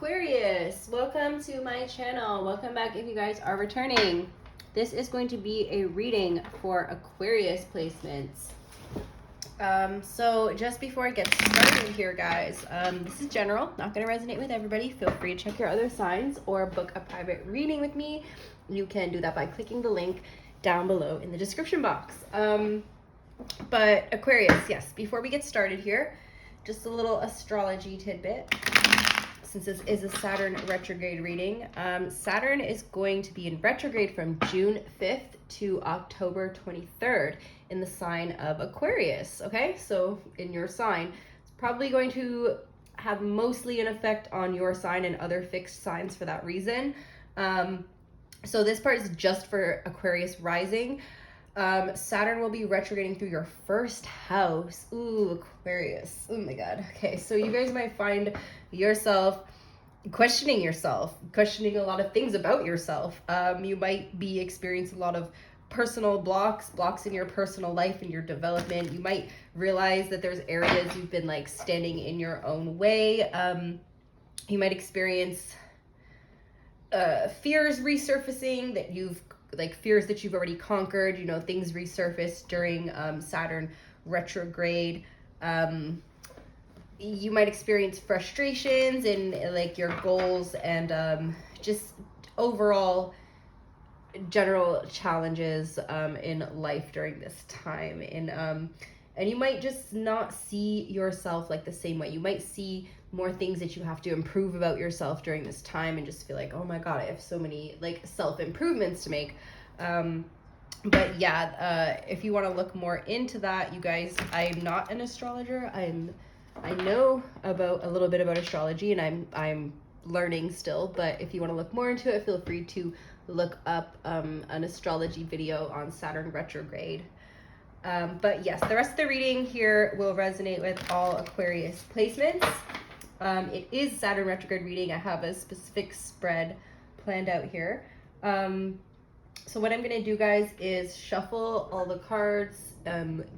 Aquarius, welcome to my channel. Welcome back if you guys are returning. This is going to be a reading for Aquarius placements. So just before I get started here, guys, this is general, not going to resonate with everybody. Feel free to check your other signs or book a private reading with me. You can do that by clicking the link down below in the description box. But Aquarius, yes, before we get started here, just a little astrology tidbit. Since this is a Saturn retrograde reading, Saturn is going to be in retrograde from June 5th to October 23rd in the sign of Aquarius, okay? So in your sign, it's probably going to have mostly an effect on your sign and other fixed signs for that reason. So this part is just for Aquarius rising. Saturn will be retrograding through your first house. Ooh, Aquarius. Oh my God. Okay, so you guys might find yourself questioning a lot of things about yourself. You might be experiencing a lot of personal blocks in your personal life and your development. You might realize that there's areas you've been like standing in your own way. You might experience fears resurfacing that you've fears that you've already conquered, you know, things resurface during Saturn retrograde. You might experience frustrations in like your goals and just overall general challenges in life during this time. And you might just not see yourself like the same way. You might see more things that you have to improve about yourself during this time and just feel like, oh my God, I have so many like self-improvements to make. But yeah, if you want to look more into that, you guys, I'm not an astrologer. I know about a little bit about astrology and I'm learning still, but if you want to look more into it, feel free to look up an astrology video on Saturn retrograde. But yes, the rest of the reading here will resonate with all Aquarius placements. It is Saturn retrograde reading. I have a specific spread planned out here. So what I'm going to do, guys, is shuffle all the cards,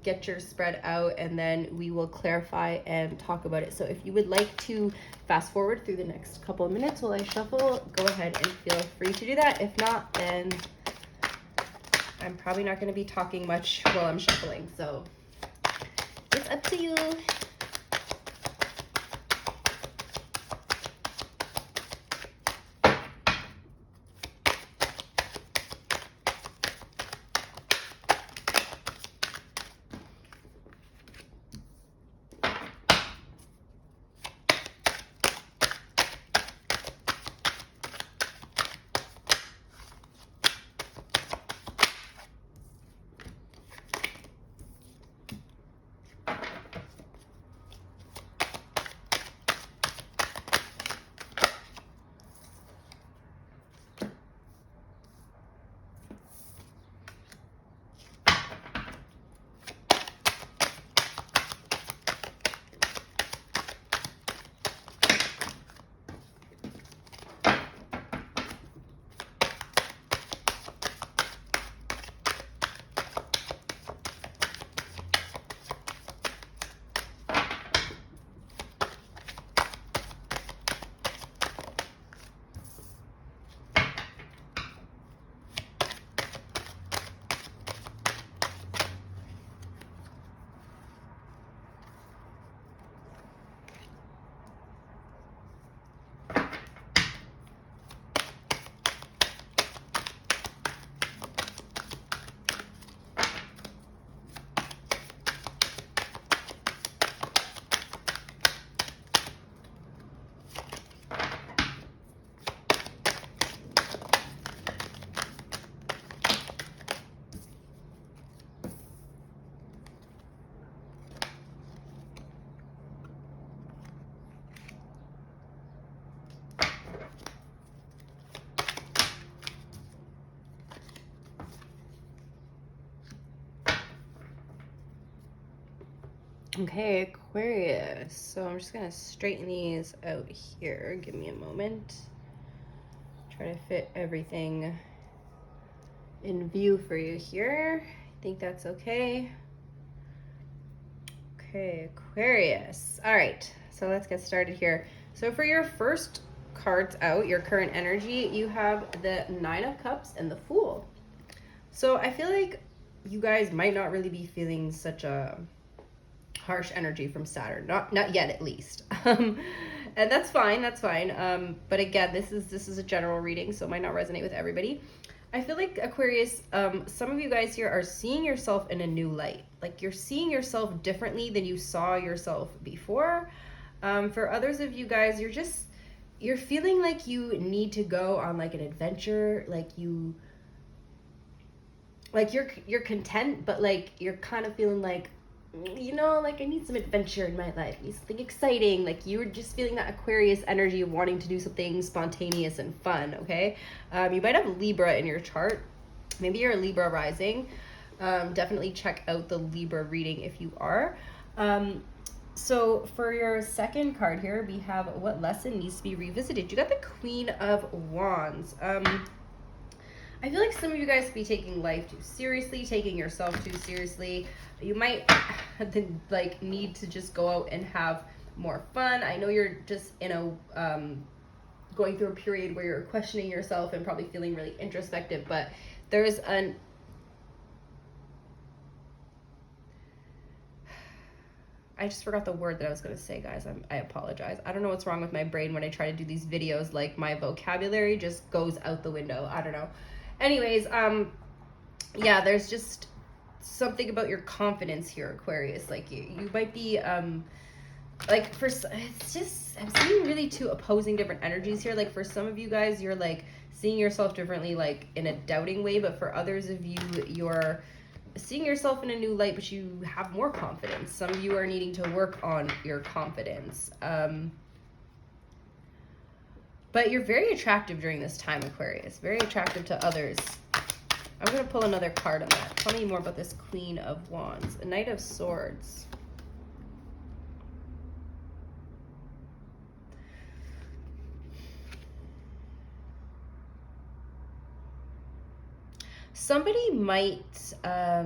get your spread out, and then we will clarify and talk about it. So if you would like to fast forward through the next couple of minutes while I shuffle, go ahead and feel free to do that. If not, then I'm probably not going to be talking much while I'm shuffling. So it's up to you. Okay, Aquarius. So I'm just gonna straighten these out here. Give me a moment. Try to fit everything in view for you here. I think that's okay. Okay, Aquarius. All right, so let's get started here. So for your first cards out, your current energy, you have the Nine of Cups and the Fool. So I feel like you guys might not really be feeling such a harsh energy from Saturn, not yet at least. And that's fine, that's fine. But again, this is a general reading, so it might not resonate with everybody. I feel like Aquarius, some of you guys here are seeing yourself in a new light. Like you're seeing yourself differently than you saw yourself before. For others of you guys, you're feeling like you need to go on like an adventure, like you're content, but like you're kind of feeling like, you know, like I need some adventure in my life, I need something exciting. Like you're just feeling that Aquarius energy of wanting to do something spontaneous and fun. Okay, you might have Libra in your chart. Maybe you're a Libra rising. Definitely check out the Libra reading if you are. So for your second card here, we have what lesson needs to be revisited. You got the Queen of Wands. I feel like some of you guys could be taking life too seriously, taking yourself too seriously. You might like need to just go out and have more fun. I know you're just in a going through a period where you're questioning yourself and probably feeling really introspective, but there's an I just forgot the word that I was going to say, guys. I apologize. I don't know what's wrong with my brain when I try to do these videos. Like my vocabulary just goes out the window. I don't know. Anyways, yeah, there's just something about your confidence here, Aquarius. Like you might be, like it's just, I'm seeing really two opposing different energies here. Like for some of you guys, you're like seeing yourself differently, like in a doubting way. But for others of you, you're seeing yourself in a new light, but you have more confidence. Some of you are needing to work on your confidence. But you're very attractive during this time, Aquarius. Very attractive to others. I'm going to pull another card on that. Tell me more about this Queen of Wands. A Knight of Swords. Somebody might, I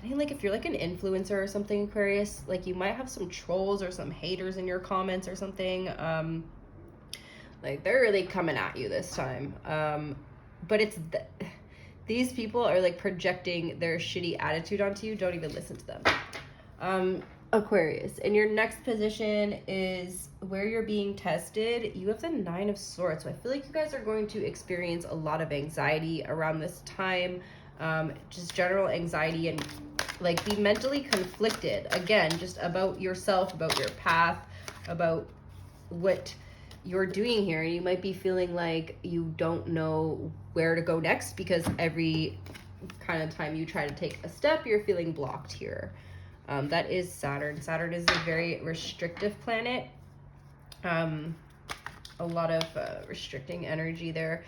think like if you're like an influencer or something, Aquarius, like you might have some trolls or some haters in your comments or something. Like they're really coming at you this time. But it's these people are like projecting their shitty attitude onto you. Don't even listen to them. Aquarius, and your next position is where you're being tested. You have the Nine of Swords. So I feel like you guys are going to experience a lot of anxiety around this time. Just general anxiety and like be mentally conflicted. Again, just about yourself, about your path, about what you're doing here. You might be feeling like you don't know where to go next because every kind of time you try to take a step, you're feeling blocked here. That is Saturn. Saturn is a very restrictive planet. A lot of restricting energy there.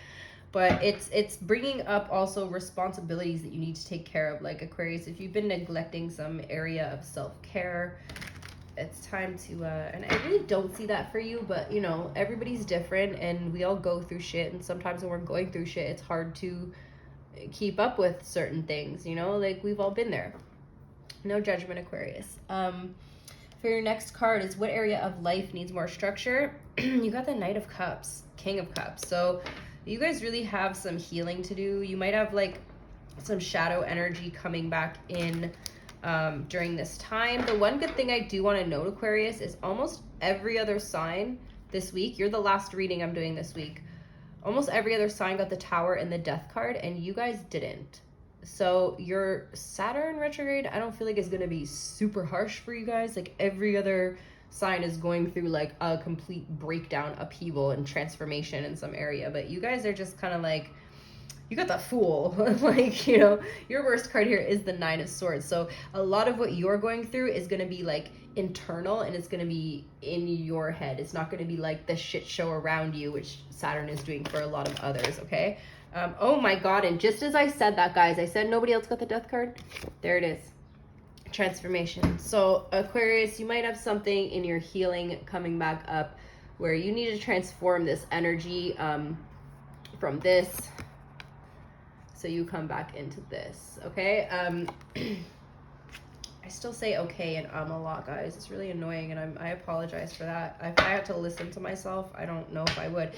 But it's bringing up also responsibilities that you need to take care of. Like Aquarius, if you've been neglecting some area of self-care, it's time to, and I really don't see that for you, but you know, everybody's different and we all go through shit. And sometimes when we're going through shit, it's hard to keep up with certain things, you know, like we've all been there. No judgment, Aquarius. For your next card is what area of life needs more structure? You got the Knight of Cups, King of Cups. So you guys really have some healing to do. You might have like some shadow energy coming back in during this time. The one good thing I do want to note, Aquarius, is almost every other sign this week, you're the last reading I'm doing this week, almost every other sign got the Tower and the Death card, and you guys didn't. So your Saturn retrograde, I don't feel like it's going to be super harsh for you guys. Like every other sign is going through like a complete breakdown, upheaval, and transformation in some area. But you guys are just kind of like, you got the Fool. Like, you know, your worst card here is the Nine of Swords. So a lot of what you're going through is going to be like internal and it's going to be in your head. It's not going to be like the shit show around you, which Saturn is doing for a lot of others, okay? Oh my God, and just as I said that, guys, I said nobody else got the Death card. There it is. Transformation. So Aquarius, you might have something in your healing coming back up where you need to transform this energy from this so you come back into this, okay? I still say okay and a lot, guys. It's really annoying, and I apologize for that. If I had to listen to myself, I don't know if I would.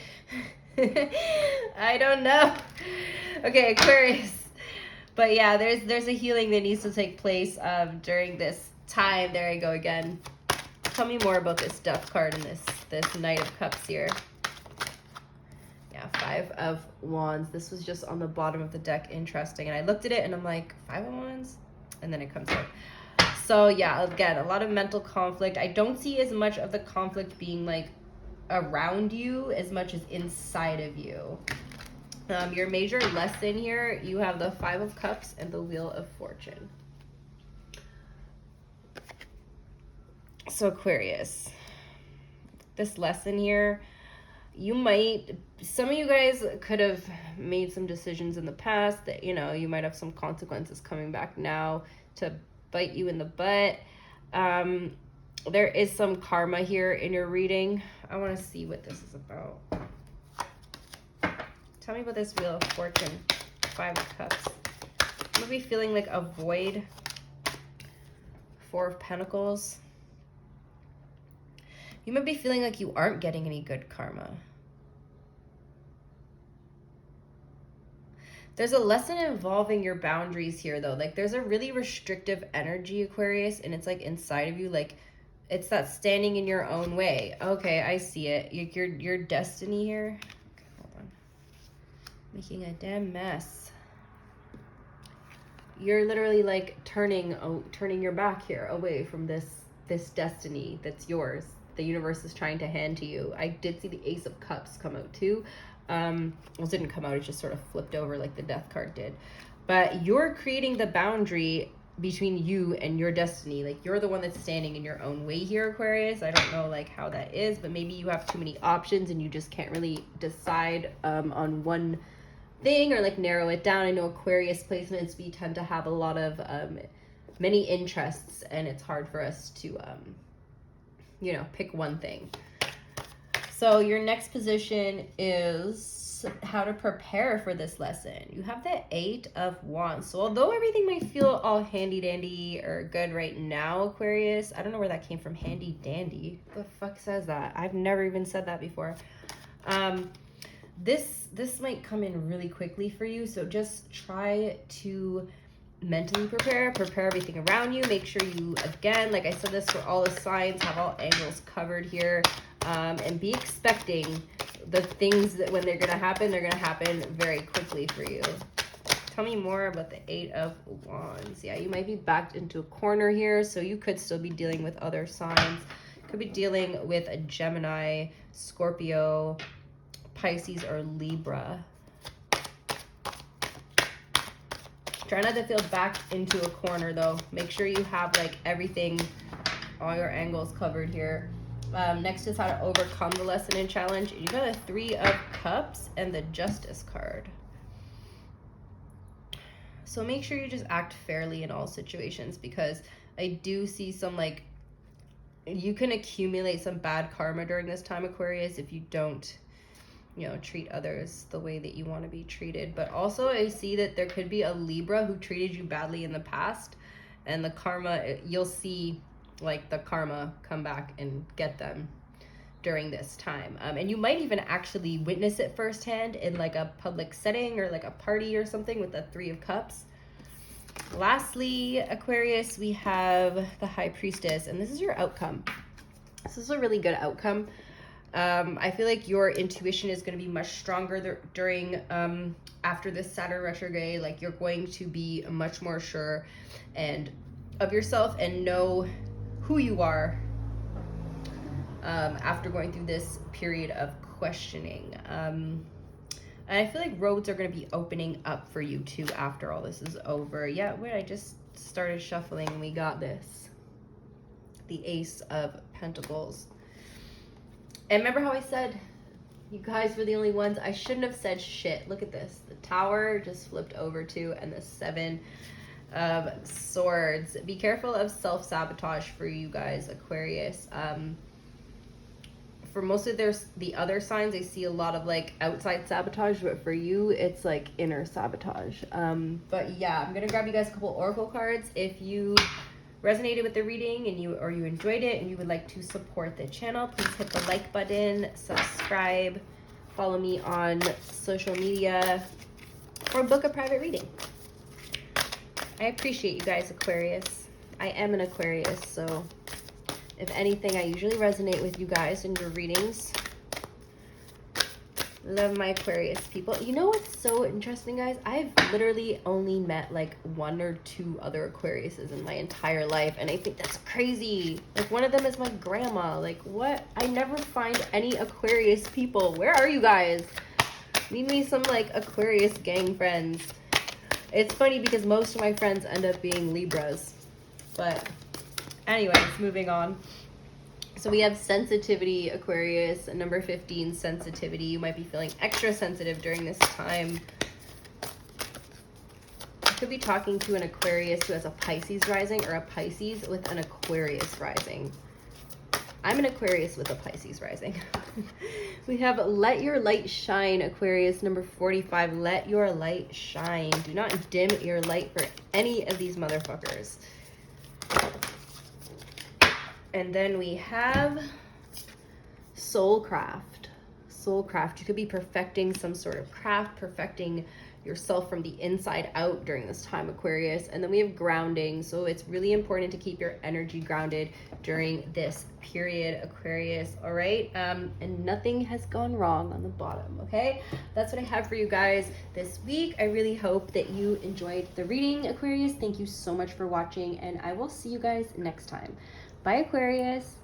I don't know. Okay, Aquarius. But yeah, there's a healing that needs to take place during this time. There I go again. Tell me more about this Death card and this Knight of Cups here. Yeah, 5 of Wands. This was just on the bottom of the deck. Interesting. And I looked at it and I'm like, 5 of Wands? And then it comes out. So yeah, again, a lot of mental conflict. I don't see as much of the conflict being like around you as much as inside of you. Your major lesson here, you have the 5 of Cups and the Wheel of Fortune. So Aquarius, this lesson here, some of you guys could have made some decisions in the past that, you know, you might have some consequences coming back now to bite you in the butt. There is some karma here in your reading. I want to see what this is about. Tell me about this Wheel of Fortune, 5 of Cups. I'm going to be feeling like a void. 4 of Pentacles. You might be feeling like you aren't getting any good karma. There's a lesson involving your boundaries here, though. Like, there's a really restrictive energy, Aquarius, and it's like inside of you. Like, it's that standing in your own way. Okay, I see it. Your destiny here. Okay, hold on. Making a damn mess. You're literally like turning your back here away from this destiny that's yours. The universe is trying to hand to you. I did see the Ace of Cups come out too. Well, it didn't come out. It just sort of flipped over like the Death card did. But you're creating the boundary between you and your destiny. Like, you're the one that's standing in your own way here, Aquarius. I don't know like how that is, but maybe you have too many options and you just can't really decide on one thing or like narrow it down. I know Aquarius placements, we tend to have a lot of many interests, and it's hard for us to you know, pick one thing. So your next position is how to prepare for this lesson. You have the 8 of Wands. So although everything might feel all handy dandy or good right now, Aquarius, I don't know where that came from. Handy dandy. The fuck says that? I've never even said that before. This might come in really quickly for you. So just try to mentally prepare everything around you. Make sure you, again, like I said this for all the signs, have all angles covered here, and be expecting the things that when they're going to happen very quickly for you. Tell me more about the 8 of Wands. Yeah, you might be backed into a corner here, so you could still be dealing with other signs. Could be dealing with a Gemini, Scorpio, Pisces, or Libra. Try not to feel backed into a corner, though. Make sure you have like everything, all your angles covered here. Next is how to overcome the lesson and challenge. You got a 3 of Cups and the Justice card. So make sure you just act fairly in all situations, because I do see some like, you can accumulate some bad karma during this time, Aquarius, if you don't, you know, treat others the way that you want to be treated. But also I see that there could be a Libra who treated you badly in the past, and the karma, you'll see like the karma come back and get them during this time. And you might even actually witness it firsthand in like a public setting or like a party or something with the 3 of Cups. Lastly, Aquarius, we have the High Priestess, and this is your outcome. This is a really good outcome. I feel like your intuition is going to be much stronger during after this Saturn retrograde. Like, you're going to be much more sure and of yourself and know who you are after going through this period of questioning. And I feel like roads are going to be opening up for you too after all this is over. Yeah, wait, I just started shuffling and we got this. The Ace of Pentacles. And remember how I said you guys were the only ones? I shouldn't have said shit. Look at this. The Tower just flipped over too, and the 7 of Swords. Be careful of self-sabotage for you guys, Aquarius. For most of the other signs, I see a lot of like outside sabotage, but for you, it's like inner sabotage. But yeah, I'm gonna grab you guys a couple oracle cards. If you resonated with the reading and you enjoyed it and you would like to support the channel, please hit the like button, subscribe, follow me on social media, or book a private reading. I appreciate you guys, Aquarius. I am an Aquarius, so if anything, I usually resonate with you guys in your readings. Love my Aquarius people. You know what's so interesting, guys? I've literally only met like 1 or 2 other Aquariuses in my entire life, and I think that's crazy. Like, one of them is my grandma. Like, what? I never find any Aquarius people. Where are you guys? Need me some like Aquarius gang friends. It's funny because most of my friends end up being Libras. But anyways, moving on. So we have sensitivity, Aquarius, number 15, sensitivity. You might be feeling extra sensitive during this time. I could be talking to an Aquarius who has a Pisces rising or a Pisces with an Aquarius rising. I'm an Aquarius with a Pisces rising. We have let your light shine, Aquarius, number 45. Let your light shine. Do not dim your light for any of these motherfuckers. And then we have soulcraft. Soulcraft. You could be perfecting some sort of craft, perfecting yourself from the inside out during this time, Aquarius. And then we have grounding. So it's really important to keep your energy grounded during this period, Aquarius. All right. And nothing has gone wrong on the bottom. Okay. That's what I have for you guys this week. I really hope that you enjoyed the reading, Aquarius. Thank you so much for watching, and I will see you guys next time. Bye, Aquarius.